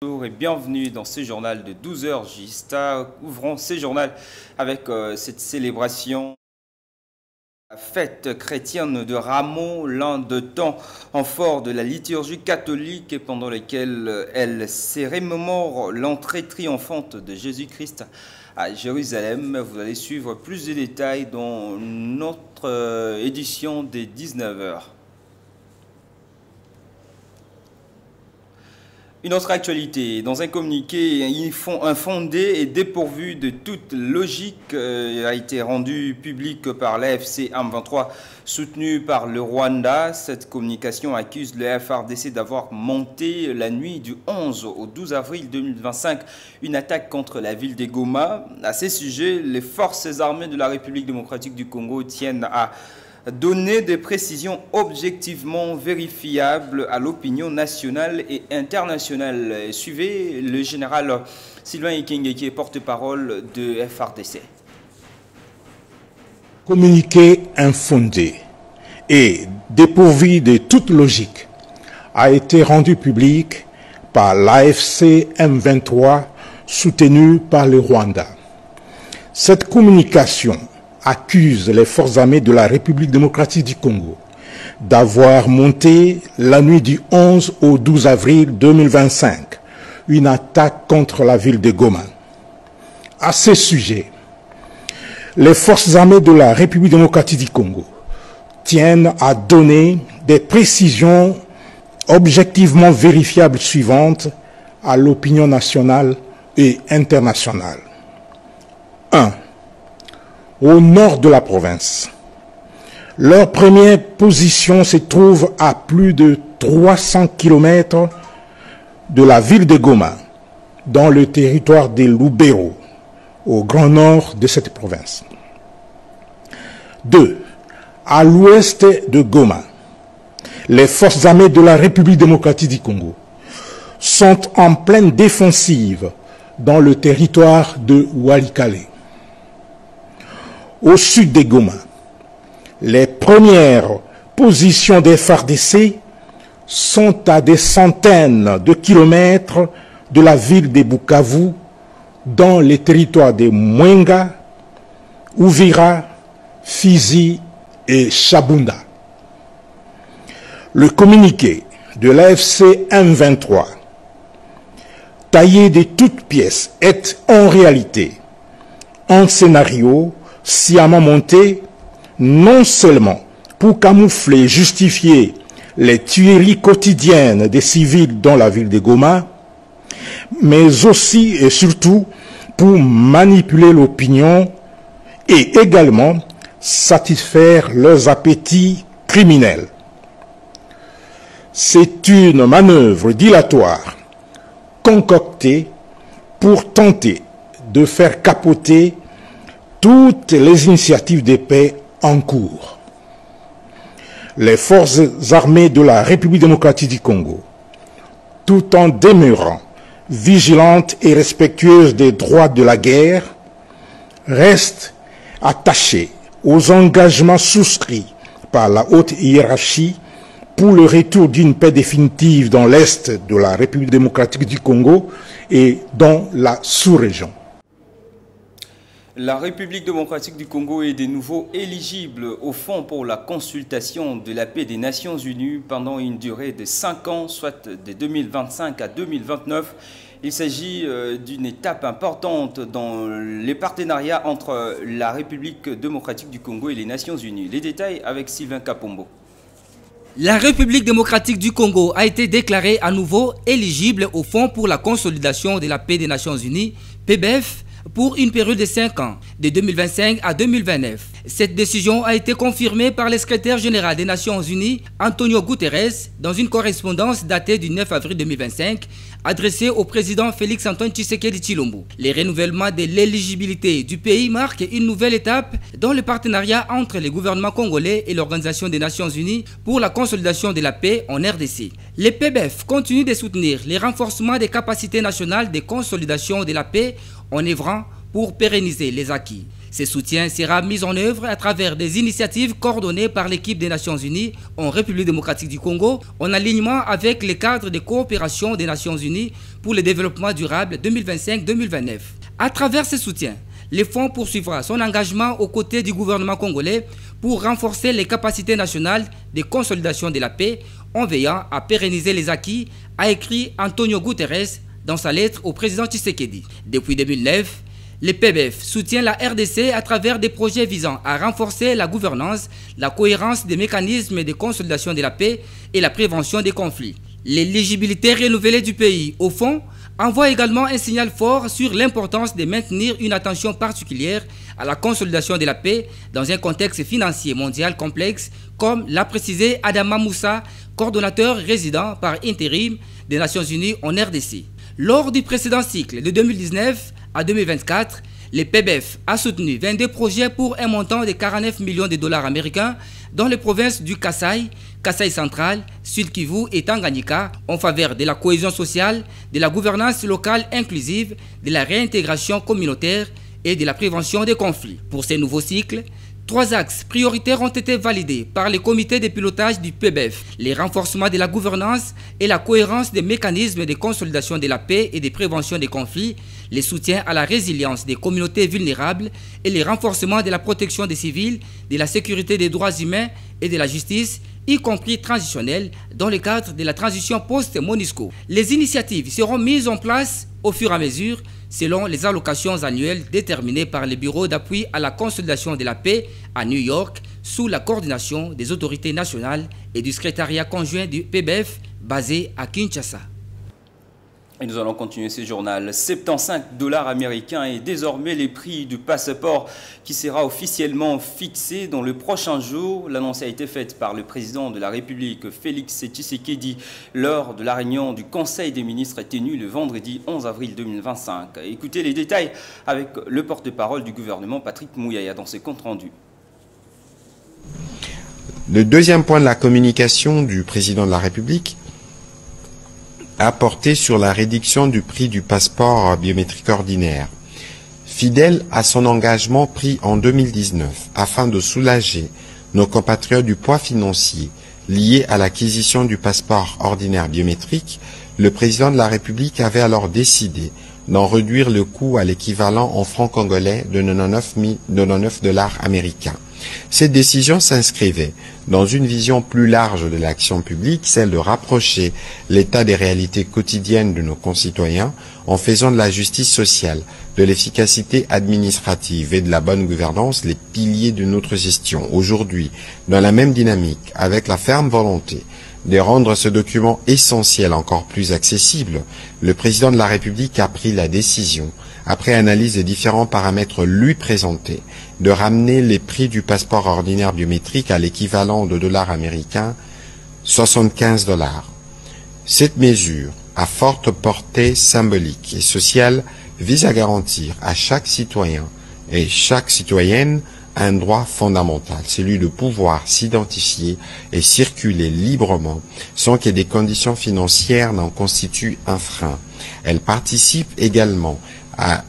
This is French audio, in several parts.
Bonjour et bienvenue dans ce journal de 12h J-Star. Ouvrons ce journal avec cette célébration. La fête chrétienne de Rameau, l'un des temps en fort de la liturgie catholique et pendant lequel elle se remémore l'entrée triomphante de Jésus-Christ à Jérusalem. Vous allez suivre plus de détails dans notre édition des 19h. Une autre actualité, dans un communiqué infondé et dépourvu de toute logique a été rendu public par l'AFC M23 soutenu par le Rwanda. Cette communication accuse le FARDC d'avoir monté la nuit du 11 au 12 avril 2025 une attaque contre la ville de Goma. À ce sujet, les forces armées de la République démocratique du Congo tiennent à donner des précisions objectivement vérifiables à l'opinion nationale et internationale. Suivez le général Sylvain Ekenge qui est porte-parole de FARDC. Communiqué infondé et dépourvu de toute logique a été rendu public par l'AFC M23 soutenu par le Rwanda. Cette communication accuse les forces armées de la République démocratique du Congo d'avoir monté la nuit du 11 au 12 avril 2025 une attaque contre la ville de Goma. À ce sujet, les forces armées de la République démocratique du Congo tiennent à donner des précisions objectivement vérifiables suivantes à l'opinion nationale et internationale. 1. Au nord de la province. Leur première position se trouve à plus de 300 km de la ville de Goma, dans le territoire de Lubero, au grand nord de cette province. 2. À l'ouest de Goma, les forces armées de la République démocratique du Congo sont en pleine défensive dans le territoire de Walikale. Au sud de Goma, les premières positions des FARDC sont à des centaines de kilomètres de la ville de Bukavu, dans les territoires de Mwenga, Uvira, Fizi et Chabunda. Le communiqué de l'AFC M23, taillé de toutes pièces, est en réalité un scénario sciemment monté, non seulement pour camoufler et justifier les tueries quotidiennes des civils dans la ville de Goma, mais aussi et surtout pour manipuler l'opinion et également satisfaire leurs appétits criminels. C'est une manœuvre dilatoire concoctée pour tenter de faire capoter toutes les initiatives de paix en cours. Les forces armées de la République démocratique du Congo, tout en demeurant vigilantes et respectueuses des droits de la guerre, restent attachées aux engagements souscrits par la haute hiérarchie pour le retour d'une paix définitive dans l'Est de la République démocratique du Congo et dans la sous-région. La République démocratique du Congo est de nouveau éligible au Fonds pour la consultation de la paix des Nations Unies pendant une durée de 5 ans, soit de 2025 à 2029. Il s'agit d'une étape importante dans les partenariats entre la République démocratique du Congo et les Nations Unies. Les détails avec Sylvain Kapombo. La République démocratique du Congo a été déclarée à nouveau éligible au Fonds pour la consolidation de la paix des Nations Unies, PBF, pour une période de 5 ans, de 2025 à 2029. Cette décision a été confirmée par le secrétaire général des Nations Unies, Antonio Guterres, dans une correspondance datée du 9 avril 2025, adressée au président Félix-Antoine Tshisekedi Tshilombo. Le renouvellement de l'éligibilité du pays marque une nouvelle étape dans le partenariat entre le gouvernement congolais et l'Organisation des Nations Unies pour la consolidation de la paix en RDC. Le PBF continue de soutenir le renforcement des capacités nationales de consolidation de la paix en œuvrant pour pérenniser les acquis. Ce soutien sera mis en œuvre à travers des initiatives coordonnées par l'équipe des Nations Unies en République démocratique du Congo, en alignement avec les cadres de coopération des Nations Unies pour le développement durable 2025-2029. À travers ce soutien, le fonds poursuivra son engagement aux côtés du gouvernement congolais pour renforcer les capacités nationales de consolidation de la paix en veillant à pérenniser les acquis, a écrit Antonio Guterres dans sa lettre au président Tshisekedi. Depuis 2009, le PBF soutient la RDC à travers des projets visant à renforcer la gouvernance, la cohérence des mécanismes de consolidation de la paix et la prévention des conflits. L'éligibilité renouvelée du pays au fonds envoie également un signal fort sur l'importance de maintenir une attention particulière à la consolidation de la paix dans un contexte financier mondial complexe, comme l'a précisé Adama Moussa, coordonnateur résident par intérim des Nations Unies en RDC. Lors du précédent cycle de 2019 à 2024, le PBF a soutenu 22 projets pour un montant de 49 millions de dollars américains dans les provinces du Kasaï, Kasaï central, Sud Kivu et Tanganyika en faveur de la cohésion sociale, de la gouvernance locale inclusive, de la réintégration communautaire et de la prévention des conflits. Pour ces nouveaux cycles, 3 axes prioritaires ont été validés par les comités de pilotage du PBF. Les renforcements de la gouvernance et la cohérence des mécanismes de consolidation de la paix et de prévention des conflits, les soutiens à la résilience des communautés vulnérables et les renforcements de la protection des civils, de la sécurité des droits humains et de la justice, y compris transitionnelle, dans le cadre de la transition post-MONUSCO. Les initiatives seront mises en place au fur et à mesure selon les allocations annuelles déterminées par le Bureau d'appui à la consolidation de la paix à New York sous la coordination des autorités nationales et du secrétariat conjoint du PBF basé à Kinshasa. Et nous allons continuer ce journal. 75 $ américains est désormais le prix du passeport qui sera officiellement fixé dans le prochain jour. L'annonce a été faite par le président de la République, Félix Tshisekedi, lors de la réunion du Conseil des ministres tenue le vendredi 11 avril 2025. Écoutez les détails avec le porte-parole du gouvernement, Patrick Mouyaya, dans ses comptes rendus. Le deuxième point de la communication du président de la République a porté sur la réduction du prix du passeport biométrique ordinaire. Fidèle à son engagement pris en 2019 afin de soulager nos compatriotes du poids financier lié à l'acquisition du passeport ordinaire biométrique, le président de la République avait alors décidé d'en réduire le coût à l'équivalent en francs congolais de 99 $ américains. Cette décision s'inscrivait dans une vision plus large de l'action publique, celle de rapprocher l'état des réalités quotidiennes de nos concitoyens en faisant de la justice sociale, de l'efficacité administrative et de la bonne gouvernance les piliers de notre gestion. Aujourd'hui, dans la même dynamique, avec la ferme volonté de rendre ce document essentiel encore plus accessible, le président de la République a pris la décision, après analyse des différents paramètres lui présentés, de ramener les prix du passeport ordinaire biométrique à l'équivalent de dollars américains, 75 $. Cette mesure, à forte portée symbolique et sociale, vise à garantir à chaque citoyen et chaque citoyenne un droit fondamental, celui de pouvoir s'identifier et circuler librement sans que des conditions financières n'en constituent un frein. Elle participe également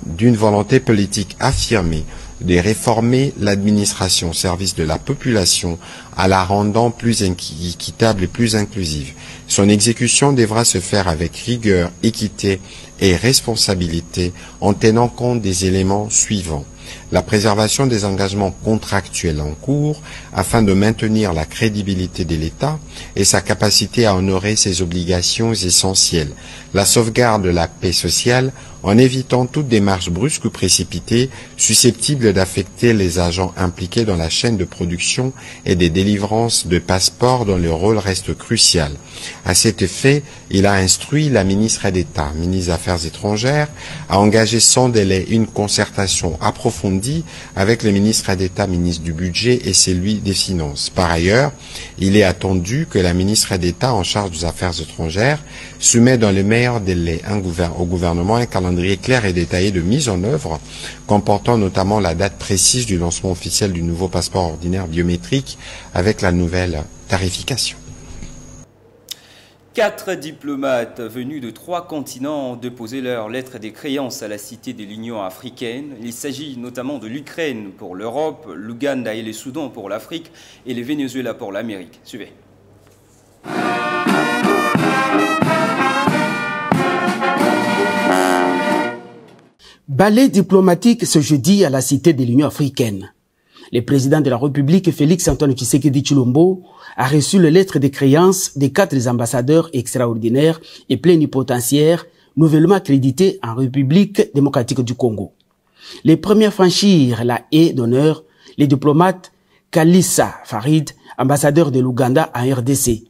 d'une volonté politique affirmée de réformer l'administration au service de la population en la rendant plus équitable et plus inclusive. Son exécution devra se faire avec rigueur, équité et responsabilité en tenant compte des éléments suivants. La préservation des engagements contractuels en cours afin de maintenir la crédibilité de l'État et sa capacité à honorer ses obligations essentielles. La sauvegarde de la paix sociale en évitant toute démarche brusque ou précipitée susceptible d'affecter les agents impliqués dans la chaîne de production et des délivrances de passeports dont le rôle reste crucial. À cet effet, il a instruit la ministre d'État, ministre des Affaires étrangères, à engager sans délai une concertation approfondie avec le ministre d'État, ministre du Budget et celui des Finances. Par ailleurs, il est attendu que la ministre d'État en charge des Affaires étrangères soumet dans les meilleurs délais au gouvernement un calendrier clair et détaillé de mise en œuvre, comportant notamment la date précise du lancement officiel du nouveau passeport ordinaire biométrique avec la nouvelle tarification. 4 diplomates venus de 3 continents ont déposé leur lettre des créances à la Cité de l'Union africaine. Il s'agit notamment de l'Ukraine pour l'Europe, l'Ouganda et le Soudan pour l'Afrique et le Venezuela pour l'Amérique. Suivez. Ballet diplomatique ce jeudi à la Cité de l'Union africaine. Le président de la République, Félix-Antoine Tshisekedi Tshilombo, a reçu les lettres de créance des 4 ambassadeurs extraordinaires et plénipotentiaires nouvellement accrédités en République démocratique du Congo. Les premiers à franchir la haie d'honneur, les diplomates Kalissa Farid, ambassadeur de l'Ouganda en RDC.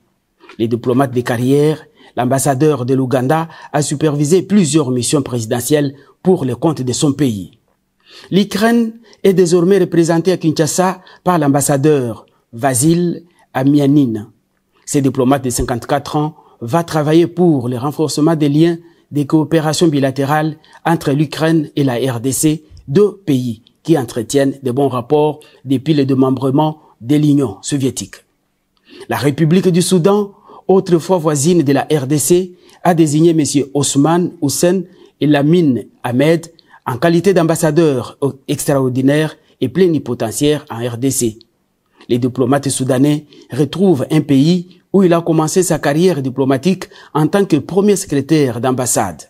Les diplomates de carrière, l'ambassadeur de l'Ouganda a supervisé plusieurs missions présidentielles pour le compte de son pays. L'Ukraine est désormais représentée à Kinshasa par l'ambassadeur Vasil Amianine. Ce diplomate de 54 ans va travailler pour le renforcement des liens de coopération bilatérale entre l'Ukraine et la RDC, 2 pays qui entretiennent de bons rapports depuis le démembrement de l'Union soviétique. La République du Soudan, autrefois voisine de la RDC, a désigné M. Osman Hussein Elamine Ahmed en qualité d'ambassadeur extraordinaire et plénipotentiaire en RDC. Les diplomates soudanais retrouvent un pays où il a commencé sa carrière diplomatique en tant que premier secrétaire d'ambassade.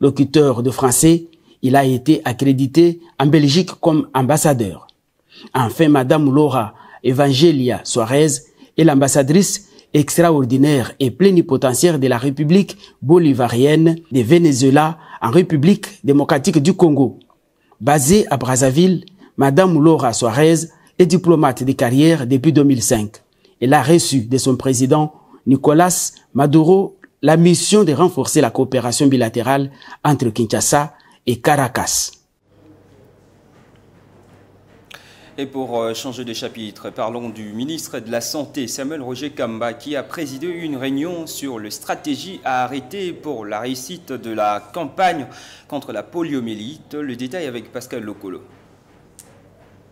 Locuteur de français, il a été accrédité en Belgique comme ambassadeur. Enfin, Madame Laura Evangelia Suarez est l'ambassadrice extraordinaire et plénipotentiaire de la République bolivarienne de Venezuela en République démocratique du Congo. Basée à Brazzaville, Madame Laura Suarez est diplomate de carrière depuis 2005. Elle a reçu de son président Nicolas Maduro la mission de renforcer la coopération bilatérale entre Kinshasa et Caracas. Et pour changer de chapitre, parlons du ministre de la Santé, Samuel Roger Kamba, qui a présidé une réunion sur les stratégies à arrêter pour la réussite de la campagne contre la poliomyélite. Le détail avec Pascal Lokolo.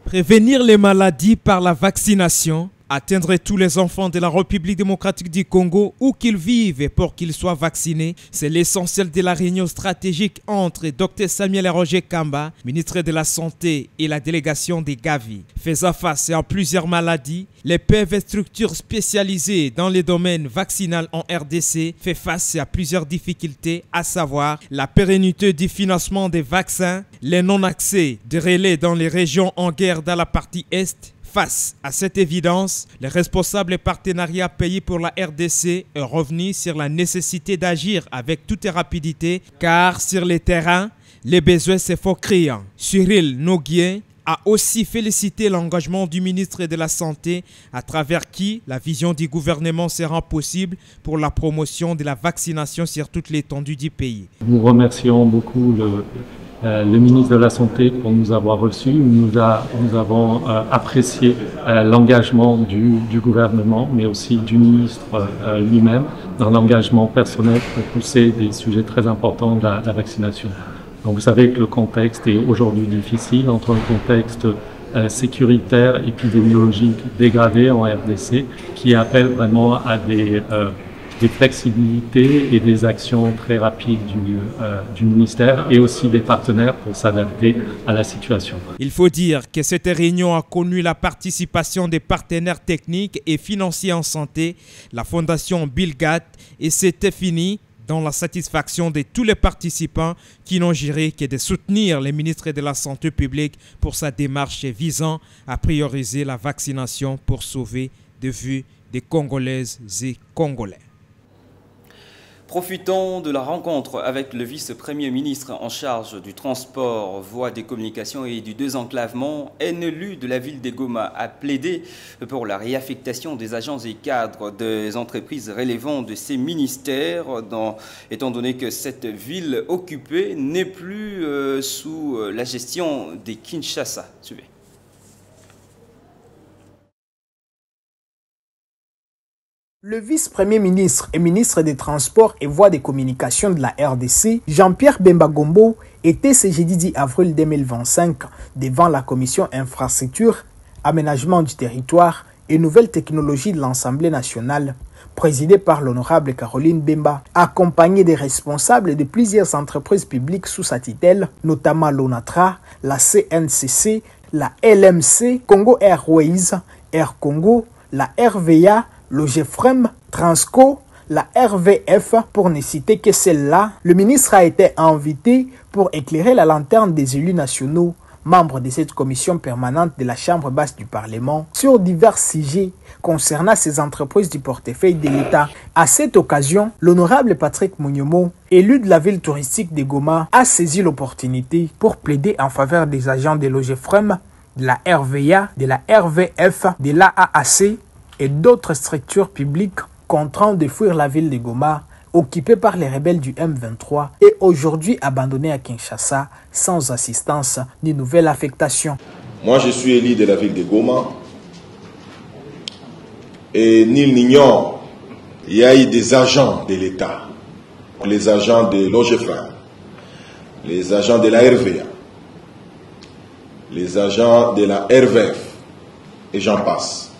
Prévenir les maladies par la vaccination, atteindre tous les enfants de la République démocratique du Congo où qu'ils vivent pour qu'ils soient vaccinés, c'est l'essentiel de la réunion stratégique entre Dr Samuel Roger Kamba, ministre de la Santé, et la délégation des Gavi. Faisant face à plusieurs maladies, les PV structures spécialisées dans les domaines vaccinal en RDC fait face à plusieurs difficultés, à savoir la pérennité du financement des vaccins, les non-accès de relais dans les régions en guerre dans la partie Est. Face à cette évidence, les responsables partenariats payés pour la RDC est revenu sur la nécessité d'agir avec toute rapidité car sur le terrain, les besoins se font criants. Cyril Noguien a aussi félicité l'engagement du ministre de la Santé à travers qui la vision du gouvernement sera possible pour la promotion de la vaccination sur toute l'étendue du pays. Nous remercions beaucoup le ministre de la Santé pour nous avoir reçus. Nous avons apprécié l'engagement du gouvernement, mais aussi du ministre lui-même dans l'engagement personnel pour pousser des sujets très importants de la vaccination. Donc vous savez que le contexte est aujourd'hui difficile entre un contexte sécuritaire, épidémiologique dégradé en RDC qui appelle vraiment à des flexibilités et des actions très rapides du ministère et aussi des partenaires pour s'adapter à la situation. Il faut dire que cette réunion a connu la participation des partenaires techniques et financiers en santé, la fondation Bill Gates, et c'était fini dans la satisfaction de tous les participants qui n'ont géré que de soutenir le ministre de la Santé publique pour sa démarche visant à prioriser la vaccination pour sauver des vies des Congolaises et Congolais. Profitons de la rencontre avec le vice-premier ministre en charge du transport, voies des communications et du désenclavement. Un élu de la ville de Goma a plaidé pour la réaffectation des agents et cadres des entreprises relevant de ces ministères, étant donné que cette ville occupée n'est plus sous la gestion des Kinshasa. Suivez. Le vice-premier ministre et ministre des Transports et Voies des Communications de la RDC, Jean-Pierre Bemba Gombo, était ce jeudi 10 avril 2025 devant la commission infrastructure, aménagement du territoire et nouvelles technologies de l'Assemblée nationale présidée par l'honorable Caroline Bemba, accompagnée des responsables de plusieurs entreprises publiques sous sa tutelle, notamment l'ONATRA, la CNCC, la LMC, Congo Airways, Air Congo, la RVA, le GFREM, Transco, la RVF, pour ne citer que celle-là. Le ministre a été invité pour éclairer la lanterne des élus nationaux, membres de cette commission permanente de la Chambre basse du Parlement, sur divers sujets concernant ces entreprises du portefeuille de l'État. À cette occasion, l'honorable Patrick Mounyomo, élu de la ville touristique de Goma, a saisi l'opportunité pour plaider en faveur des agents de l'OGFREM, de la RVA, de la RVF, de l'AAC et d'autres structures publiques contraints de fuir la ville de Goma, occupée par les rebelles du M23 et aujourd'hui abandonnée à Kinshasa sans assistance ni nouvelle affectation. Moi, je suis élu de la ville de Goma et nul n'ignore, il y a eu des agents de l'État, les agents de l'OGFREM, les agents de la RVA, les agents de la RVF et j'en passe.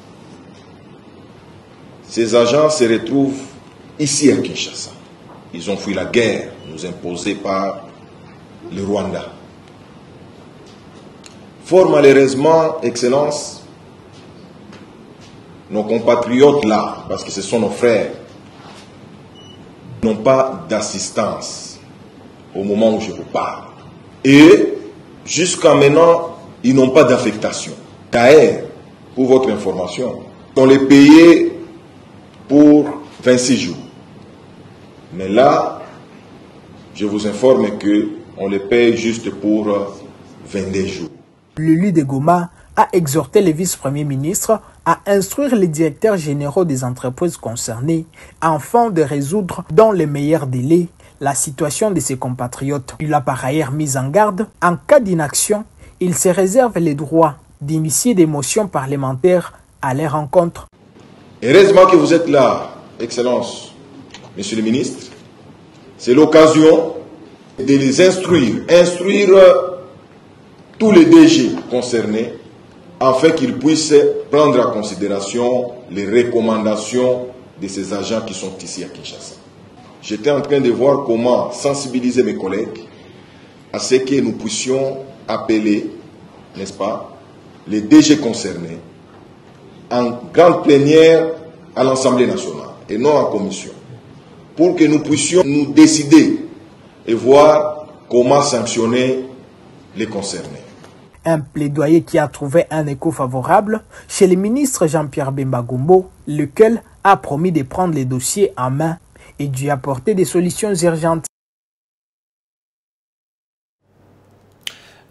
Ces agents se retrouvent ici à Kinshasa. Ils ont fui la guerre nous imposée par le Rwanda. Fort malheureusement, Excellence, nos compatriotes là, parce que ce sont nos frères, n'ont pas d'assistance au moment où je vous parle. Et jusqu'à maintenant, ils n'ont pas d'affectation. D'ailleurs, pour votre information, on les payait pour 26 jours. Mais là, je vous informe qu'on les paye juste pour 22 jours. L'élu de Goma a exhorté le vice-premier ministre à instruire les directeurs généraux des entreprises concernées afin de résoudre dans les meilleurs délais la situation de ses compatriotes. Il a par ailleurs mis en garde, en cas d'inaction, il se réserve les droits d'initier des motions parlementaires à leur encontre. Heureusement que vous êtes là, Excellence, Monsieur le ministre. C'est l'occasion de les instruire tous les DG concernés afin qu'ils puissent prendre en considération les recommandations de ces agents qui sont ici à Kinshasa. J'étais en train de voir comment sensibiliser mes collègues à ce que nous puissions appeler, n'est-ce pas, les DG concernés en grande plénière à l'Assemblée nationale et non en commission, pour que nous puissions nous décider et voir comment sanctionner les concernés. Un plaidoyer qui a trouvé un écho favorable chez le ministre Jean-Pierre Bemba Gombo, lequel a promis de prendre les dossiers en main et d'y apporter des solutions urgentes.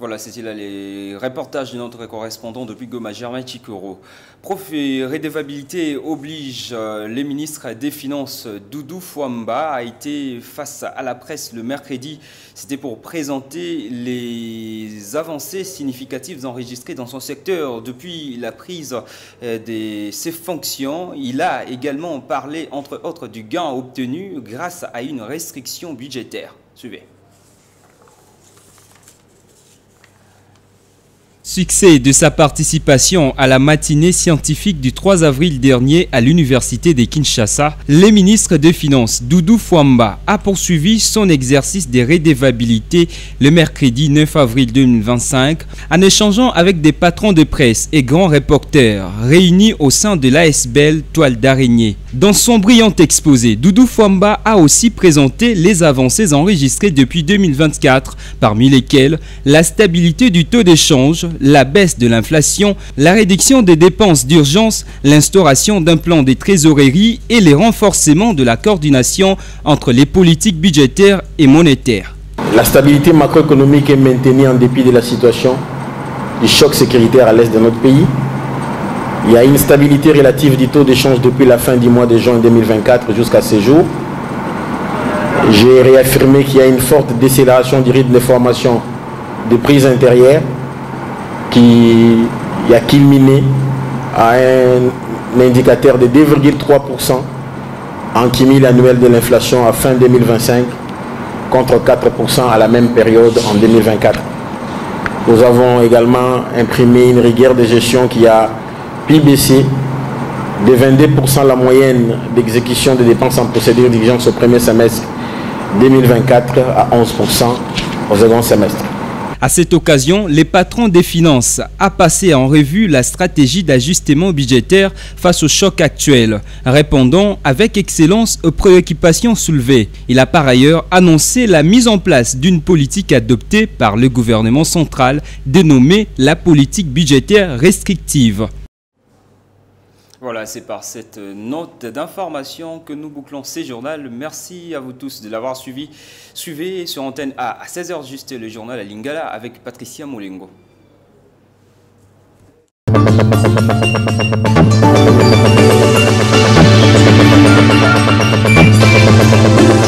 Voilà, c'était là les reportages de notre correspondant depuis Goma, Germain Chikoro. Redevabilité oblige, les ministres des Finances Doudou Fwamba a été face à la presse le mercredi. C'était pour présenter les avancées significatives enregistrées dans son secteur depuis la prise de ses fonctions. Il a également parlé, entre autres, du gain obtenu grâce à une restriction budgétaire. Suivez. Succès de sa participation à la matinée scientifique du 3 avril dernier à l'université de Kinshasa, le ministre des Finances Doudou Fwamba a poursuivi son exercice de redevabilité le mercredi 9 avril 2025 en échangeant avec des patrons de presse et grands reporters réunis au sein de l'ASBL Toile d'Araignée. Dans son brillant exposé, Doudou Fwamba a aussi présenté les avancées enregistrées depuis 2024, parmi lesquelles la stabilité du taux d'échange, la baisse de l'inflation, la réduction des dépenses d'urgence, l'instauration d'un plan de trésorerie et le renforcement de la coordination entre les politiques budgétaires et monétaires. La stabilité macroéconomique est maintenue en dépit de la situation du choc sécuritaire à l'est de notre pays. Il y a une stabilité relative du taux d'échange depuis la fin du mois de juin 2024 jusqu'à ce jour. J'ai réaffirmé qu'il y a une forte décélération du rythme de formation des prix intérieures qui a culminé à un indicateur de 2,3% en cumul annuel de l'inflation à fin 2025 contre 4% à la même période en 2024. Nous avons également imprimé une rigueur de gestion qui a pu baisser de 22% la moyenne d'exécution des dépenses en procédure d'urgence au premier semestre 2024 à 11% au second semestre. À cette occasion, les patrons des finances a passé en revue la stratégie d'ajustement budgétaire face au choc actuel, répondant avec excellence aux préoccupations soulevées. Il a par ailleurs annoncé la mise en place d'une politique adoptée par le gouvernement central dénommée la politique budgétaire restrictive. Voilà, c'est par cette note d'information que nous bouclons ces journaux. Merci à vous tous de l'avoir suivi. Suivez sur antenne à 16h juste le journal à Lingala avec Patricia Molengo.